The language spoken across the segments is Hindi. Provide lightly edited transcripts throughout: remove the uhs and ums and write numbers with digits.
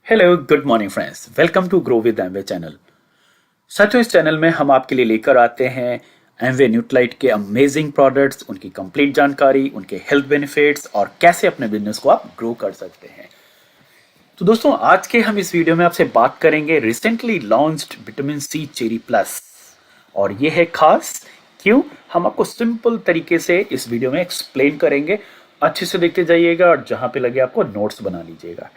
Hello good morning friends, welcome to grow with Amway channel. साथियों, इस चैनल में हम आपके लिए लेकर आते हैं एमवे न्यूट्राइट के अमेजिंग प्रोडक्ट्स, उनकी कंप्लीट जानकारी, उनके हेल्थ बेनिफिट्स और कैसे अपने बिजनेस को आप ग्रो कर सकते हैं। तो दोस्तों, आज के हम इस वीडियो में आपसे बात करेंगे recently launched vitamin C cherry plus. और ये है खास क्यों, हम आपको सिंपल तरीके से इस वीडियो में एक्सप्लेन करेंगे। अच्छे से देखते जाइएगा और जहां पे लगे आपको नोट्स बना लीजिएगा।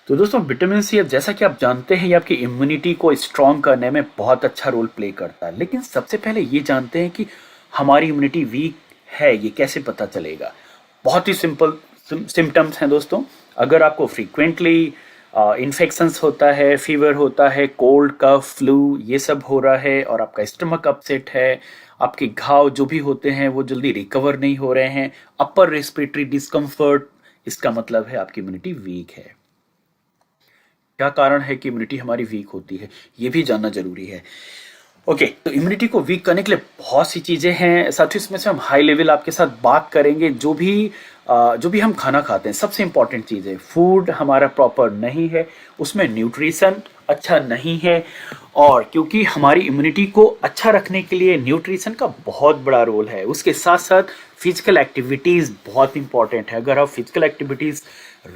तो दोस्तों, विटामिन सी जैसा कि आप जानते हैं ये आपकी इम्यूनिटी को स्ट्रॉन्ग करने में बहुत अच्छा रोल प्ले करता है। लेकिन सबसे पहले ये जानते हैं कि हमारी इम्यूनिटी वीक है ये कैसे पता चलेगा। बहुत ही सिंपल सिम्टम्स हैं दोस्तों। अगर आपको फ्रीक्वेंटली इन्फेक्शंस होता है, फीवर होता है, कोल्ड कफ फ्लू ये सब हो रहा है और आपका स्टमक अपसेट है, आपके घाव जो भी होते हैं वो जल्दी रिकवर नहीं हो रहे हैं, अपर रेस्पिरेटरी डिस्कम्फर्ट, इसका मतलब है आपकी इम्यूनिटी वीक है। क्या कारण है कि इम्यूनिटी हमारी वीक होती है, ये भी जानना जरूरी है। ओके, तो इम्यूनिटी को वीक करने के लिए बहुत सी चीजें हैं साथियों। इसमें से हम हाई लेवल आपके साथ बात करेंगे। जो भी हम खाना खाते हैं, सबसे इंपॉर्टेंट चीज है फूड हमारा प्रॉपर नहीं है, उसमें न्यूट्रिशन अच्छा नहीं है। और क्योंकि हमारी इम्यूनिटी को अच्छा रखने के लिए न्यूट्रिशन का बहुत बड़ा रोल है, उसके साथ साथ फिजिकल एक्टिविटीज बहुत इंपॉर्टेंट है। अगर आप फिजिकल एक्टिविटीज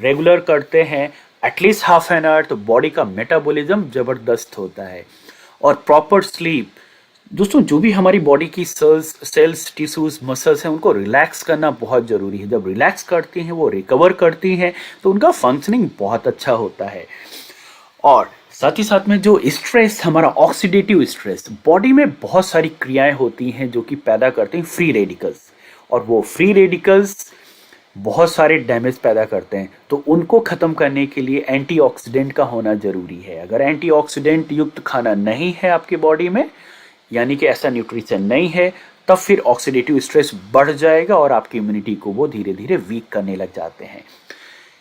रेगुलर करते हैं एटलीस्ट हाफ एन आवर, तो बॉडी का मेटाबॉलिज्म जबरदस्त होता है। और प्रॉपर स्लीप दोस्तों, जो भी हमारी बॉडी की सेल्स टिश्यूज मसल्स हैं उनको रिलैक्स करना बहुत जरूरी है। जब रिलैक्स करती हैं वो रिकवर करती हैं तो उनका फंक्शनिंग बहुत अच्छा होता है। और साथ ही साथ में जो स्ट्रेस, हमारा ऑक्सीडेटिव स्ट्रेस, बॉडी में बहुत सारी क्रियाएं होती हैं जो कि पैदा करती हैं फ्री रेडिकल्स। और वो फ्री रेडिकल्स बहुत सारे डैमेज पैदा करते हैं, तो उनको ख़त्म करने के लिए एंटीऑक्सीडेंट का होना ज़रूरी है। अगर एंटीऑक्सीडेंट युक्त खाना नहीं है आपकी बॉडी में, यानी कि ऐसा न्यूट्रिशन नहीं है, तब फिर ऑक्सीडेटिव स्ट्रेस बढ़ जाएगा और आपकी इम्यूनिटी को वो धीरे धीरे वीक करने लग जाते हैं।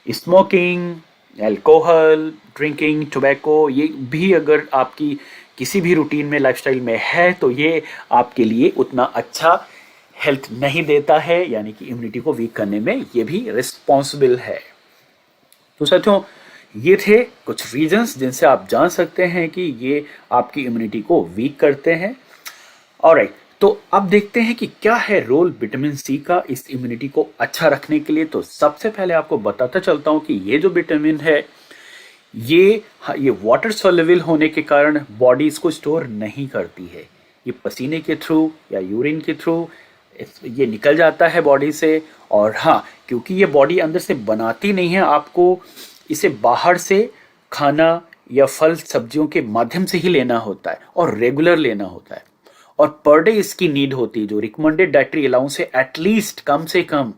स्मोकिंग, अल्कोहल ड्रिंकिंग, टोबैको, ये भी अगर आपकी किसी भी रूटीन में, लाइफस्टाइल में है, तो ये आपके लिए उतना अच्छा हेल्थ नहीं देता है, यानी कि इम्यूनिटी को वीक करने में ये भी रिस्पॉन्सिबल है। तो साथियों, ये थे कुछ रीजंस जिनसे आप जान सकते हैं कि ये आपकी इम्यूनिटी को वीक करते हैं। ऑलराइट, तो अब देखते हैं कि क्या है रोल विटामिन सी का इस इम्यूनिटी को अच्छा रखने के लिए। तो सबसे पहले आपको बताता चलता हूं कि ये जो विटामिन है ये वाटर सोल्युबल होने के कारण बॉडी इसको स्टोर नहीं करती है। ये पसीने के थ्रू या यूरिन के थ्रू ये निकल जाता है बॉडी से। और हाँ, क्योंकि ये बॉडी अंदर से बनाती नहीं है, आपको इसे बाहर से खाना या फल सब्जियों के माध्यम से ही लेना होता है और रेगुलर लेना होता है। और पर डे इसकी नीड होती है, जो रिकमेंडेड डाइटरी अलाउंस है, एटलीस्ट कम से कम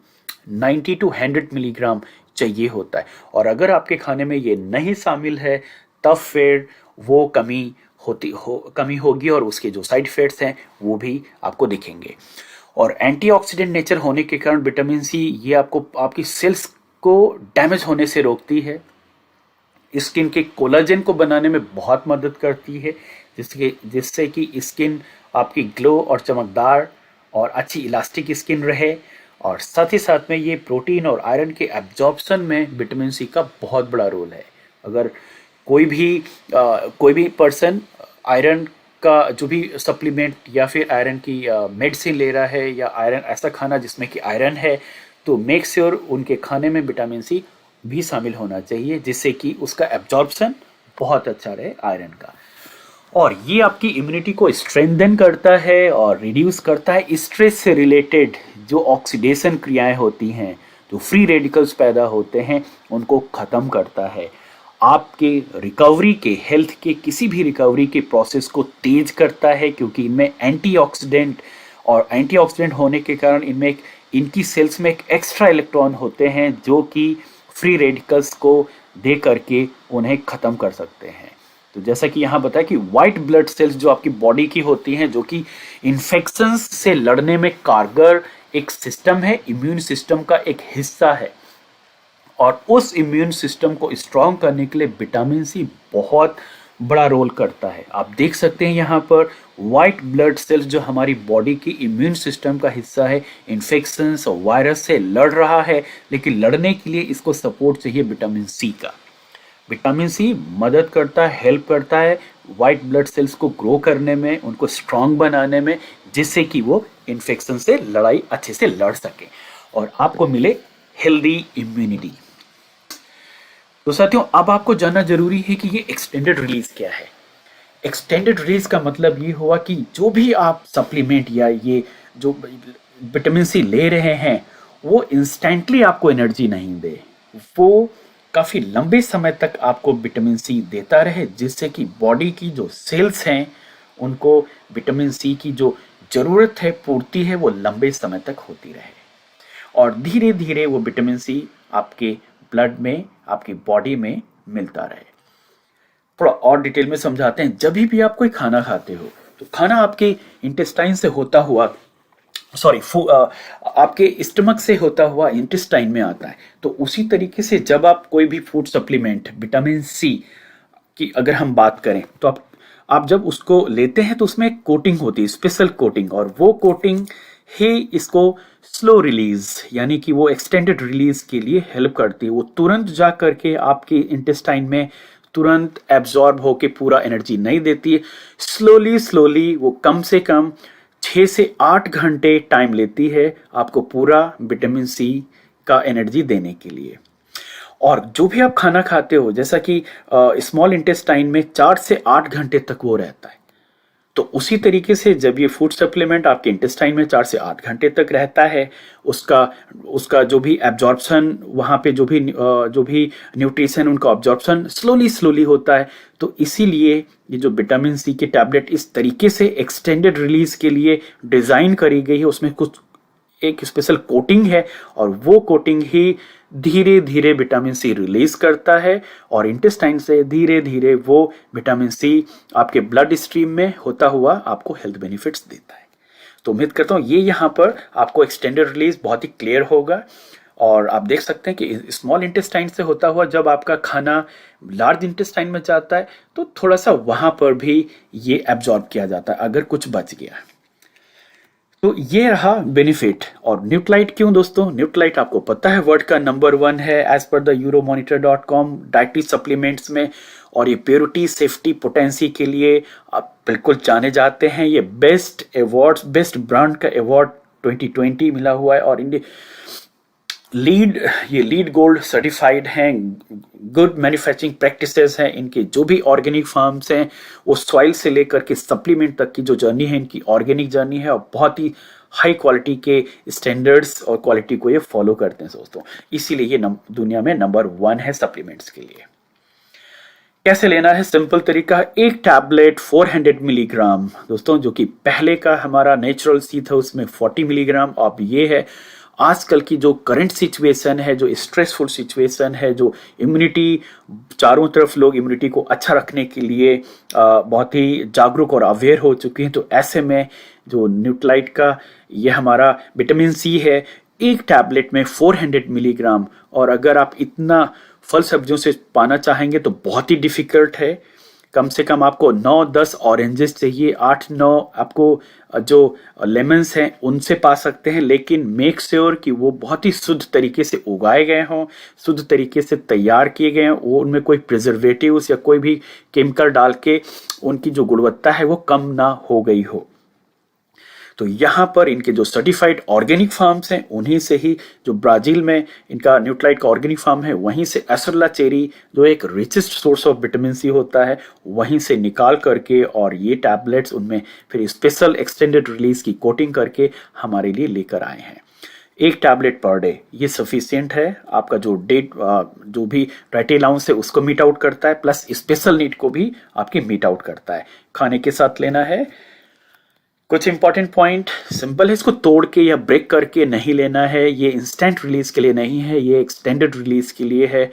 90 to 100 मिलीग्राम चाहिए होता है। और अगर आपके खाने में ये नहीं शामिल है, तब फिर वो कमी होगी और उसके जो साइड इफेक्ट्स हैं वो भी आपको दिखेंगे। और एंटीऑक्सीडेंट नेचर होने के कारण विटामिन सी ये आपकी सेल्स को डैमेज होने से रोकती है, स्किन के कोलाजन को बनाने में बहुत मदद करती है, जिससे कि स्किन आपकी ग्लो और चमकदार और अच्छी इलास्टिक स्किन रहे। और साथ ही साथ में ये प्रोटीन और आयरन के एब्जॉर्प्शन में विटामिन सी का बहुत बड़ा रोल है। अगर कोई भी पर्सन आयरन का जो भी सप्लीमेंट या फिर आयरन की मेडिसिन ले रहा है, या आयरन ऐसा खाना जिसमें कि आयरन है, तो मेक श्योर उनके खाने में विटामिन सी भी शामिल होना चाहिए, जिससे कि उसका एब्जॉर्प्शन बहुत अच्छा रहे आयरन का। और ये आपकी इम्यूनिटी को स्ट्रेंथन करता है और रिड्यूस करता है स्ट्रेस से रिलेटेड जो ऑक्सीडेशन क्रियाएं होती हैं, जो फ्री रेडिकल्स पैदा होते हैं, उनको ख़त्म करता है। आपके रिकवरी के, हेल्थ के किसी भी रिकवरी के प्रोसेस को तेज करता है, क्योंकि इनमें एंटीऑक्सीडेंट होने के कारण इनकी सेल्स में एक एक्स्ट्रा इलेक्ट्रॉन होते हैं जो कि फ्री रेडिकल्स को दे करके उन्हें ख़त्म कर सकते हैं। तो जैसा कि यहाँ बताया कि वाइट ब्लड सेल्स जो आपकी बॉडी की होती हैं, जो कि इन्फेक्शंस से लड़ने में कारगर एक सिस्टम है, इम्यून सिस्टम का एक हिस्सा है। और उस इम्यून सिस्टम को स्ट्रॉन्ग करने के लिए विटामिन सी बहुत बड़ा रोल करता है। आप देख सकते हैं यहाँ पर वाइट ब्लड सेल्स जो हमारी बॉडी की इम्यून सिस्टम का हिस्सा है, इन्फेक्शंस और वायरस से लड़ रहा है, लेकिन लड़ने के लिए इसको सपोर्ट चाहिए विटामिन सी का। विटामिन सी मदद करता है, हेल्प करता है वाइट ब्लड सेल्स को ग्रो करने में, उनको स्ट्रांग बनाने में, जिससे कि वो इन्फेक्शन से लड़ाई अच्छे से लड़ सके और आपको मिले हेल्दी इम्यूनिटी। तो साथियों, अब आपको जानना जरूरी है कि ये एक्सटेंडेड रिलीज क्या है। एक्सटेंडेड रिलीज का मतलब ये हुआ कि जो भी आप सप्लीमेंट या ये जो विटामिन सी ले रहे हैं वो इंस्टेंटली आपको एनर्जी नहीं दे, वो काफ़ी लंबे समय तक आपको विटामिन सी देता रहे, जिससे कि बॉडी की जो सेल्स हैं उनको विटामिन सी की जो ज़रूरत है पूर्ति है वो लंबे समय तक होती रहे और धीरे धीरे वो विटामिन सी आपके ब्लड में, आपकी बॉडी में मिलता रहे। थोड़ा और डिटेल में समझाते हैं। जब भी आप कोई खाना खाते हो तो खाना आपके इंटेस्टाइन से होता हुआ आपके स्टमक से होता हुआ इंटेस्टाइन में आता है। तो उसी तरीके से जब आप कोई भी फूड सप्लीमेंट विटामिन सी की अगर हम बात करें तो आप जब उसको लेते हैं तो उसमें एक कोटिंग होती है, स्पेशल कोटिंग, और वो कोटिंग ही इसको स्लो रिलीज यानी कि वो एक्सटेंडेड रिलीज के लिए हेल्प करती है। वो तुरंत जा करके आपके इंटेस्टाइन में तुरंत एब्जॉर्ब होके पूरा एनर्जी नहीं देती है। स्लोली स्लोली वो कम से कम 6 से 8 घंटे टाइम लेती है आपको पूरा विटामिन सी का एनर्जी देने के लिए। और जो भी आप खाना खाते हो, जैसा कि स्मॉल इंटेस्टाइन में 4 से 8 घंटे तक वो रहता है, तो उसी तरीके से जब ये फूड सप्लीमेंट आपके इंटेस्टाइन में 4 से 8 घंटे तक रहता है, उसका उसका जो भी एब्जॉर्प्शन वहाँ पे जो भी न्यूट्रिशन उनका एब्जॉर्प्शन स्लोली स्लोली होता है। तो इसीलिए ये जो विटामिन सी की टैबलेट इस तरीके से एक्सटेंडेड रिलीज के लिए डिज़ाइन करी गई है। उसमें कुछ एक स्पेशल कोटिंग है और वो कोटिंग ही धीरे धीरे विटामिन सी रिलीज करता है और इंटेस्टाइन से धीरे धीरे वो विटामिन सी आपके ब्लड स्ट्रीम में होता हुआ आपको हेल्थ बेनिफिट्स देता है। तो उम्मीद करता हूँ ये यहाँ पर आपको एक्सटेंडेड रिलीज बहुत ही क्लियर होगा। और आप देख सकते हैं कि स्मॉल इंटेस्टाइन से होता हुआ जब आपका खाना लार्ज इंटेस्टाइन में जाता है तो थोड़ा सा वहां पर भी ये एब्जॉर्ब किया जाता है अगर कुछ बच गया। तो ये रहा बेनिफिट। और न्यूट्रालाइट क्यों दोस्तों? न्यूट्रालाइट आपको पता है वर्ल्ड का नंबर 1 है as per the euromonitor.com dietary supplements में, और ये प्योरिटी, सेफ्टी, पोटेंसी के लिए आप बिल्कुल जाने जाते हैं। ये बेस्ट अवार्ड्स, बेस्ट ब्रांड का अवार्ड 2020 मिला हुआ है और ये लीड गोल्ड सर्टिफाइड हैं। गुड मैन्युफैक्चरिंग प्रैक्टिसेस हैं इनके। जो भी ऑर्गेनिक फार्म्स हैं वो सॉइल से लेकर के सप्लीमेंट तक की जो जर्नी है इनकी ऑर्गेनिक जर्नी है और बहुत ही हाई क्वालिटी के स्टैंडर्ड्स और क्वालिटी को ये फॉलो करते हैं दोस्तों। इसीलिए ये दुनिया में नंबर 1 है सप्लीमेंट्स के लिए। कैसे लेना है? सिंपल तरीका, एक टैबलेट 400 मिलीग्राम दोस्तों, जो कि पहले का हमारा नेचुरल सी था उसमें 40 मिलीग्राम। अब ये है आजकल की जो करंट सिचुएशन है, जो स्ट्रेसफुल सिचुएशन है, जो इम्यूनिटी, चारों तरफ लोग इम्यूनिटी को अच्छा रखने के लिए बहुत ही जागरूक और अवेयर हो चुके हैं। तो ऐसे में जो न्यूट्रालाइट का ये हमारा विटामिन सी है, एक टैबलेट में 400 मिलीग्राम, और अगर आप इतना फल सब्जियों से पाना चाहेंगे तो बहुत ही डिफिकल्ट है। कम से कम आपको 9-10 ऑरेंजेस चाहिए, 8-9 आपको जो लेमन्स हैं उनसे पा सकते हैं, लेकिन मेक श्योर कि वो बहुत ही शुद्ध तरीके से उगाए गए हों, शुद्ध तरीके से तैयार किए गए हों, वो उनमें कोई प्रिजर्वेटिव्स या कोई भी केमिकल डाल के उनकी जो गुणवत्ता है वो कम ना हो गई हो। तो यहाँ पर इनके जो सर्टिफाइड ऑर्गेनिक फार्म्स हैं उन्हीं से ही, जो ब्राजील में इनका न्यूट्रालाइट का ऑर्गेनिक फार्म है वहीं से एसरला चेरी जो एक richest source of vitamin C होता है वहीं से निकाल करके और ये टैबलेट्स उनमें फिर स्पेशल एक्सटेंडेड रिलीज की कोटिंग करके हमारे लिए लेकर आए हैं। एक टैबलेट पर डे ये सफिशियंट है। आपका जो जो भी डाइटरी अलाउंस है उसको मीट आउट करता है, प्लस स्पेशल नीड को भी आपके मीट आउट करता है। खाने के साथ लेना है। कुछ इंपॉर्टेंट पॉइंट सिंपल है, इसको तोड़ के या ब्रेक करके नहीं लेना है। ये इंस्टेंट रिलीज के लिए नहीं है, ये एक्सटेंडेड रिलीज के लिए है।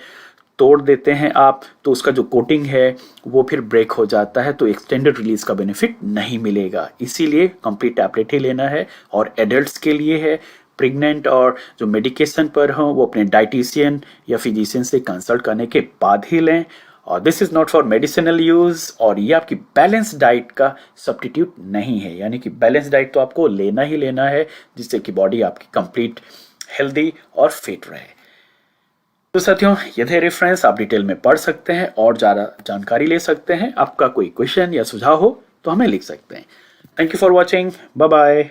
तोड़ देते हैं आप तो उसका जो कोटिंग है वो फिर ब्रेक हो जाता है, तो एक्सटेंडेड रिलीज का बेनिफिट नहीं मिलेगा। इसीलिए कंप्लीट टैबलेट ही लेना है। और एडल्ट्स के लिए है, प्रेग्नेंट और जो मेडिकेशन पर हो वो अपने डाइटिशियन या फिजिशियन से कंसल्ट करने के बाद ही लें। और this is not for medicinal use, और ये आपकी बैलेंस डाइट का सब्स्टिट्यूट नहीं है। यानी कि बैलेंस डाइट तो आपको लेना ही लेना है जिससे कि बॉडी आपकी कंप्लीट हेल्दी और फिट रहे। तो साथियों, ये थे रेफरेंस, आप डिटेल में पढ़ सकते हैं और ज़्यादा जानकारी ले सकते हैं। आपका कोई क्वेश्चन या सुझाव हो तो हमें लिख सकते हैं। Thank you for watching, bye bye.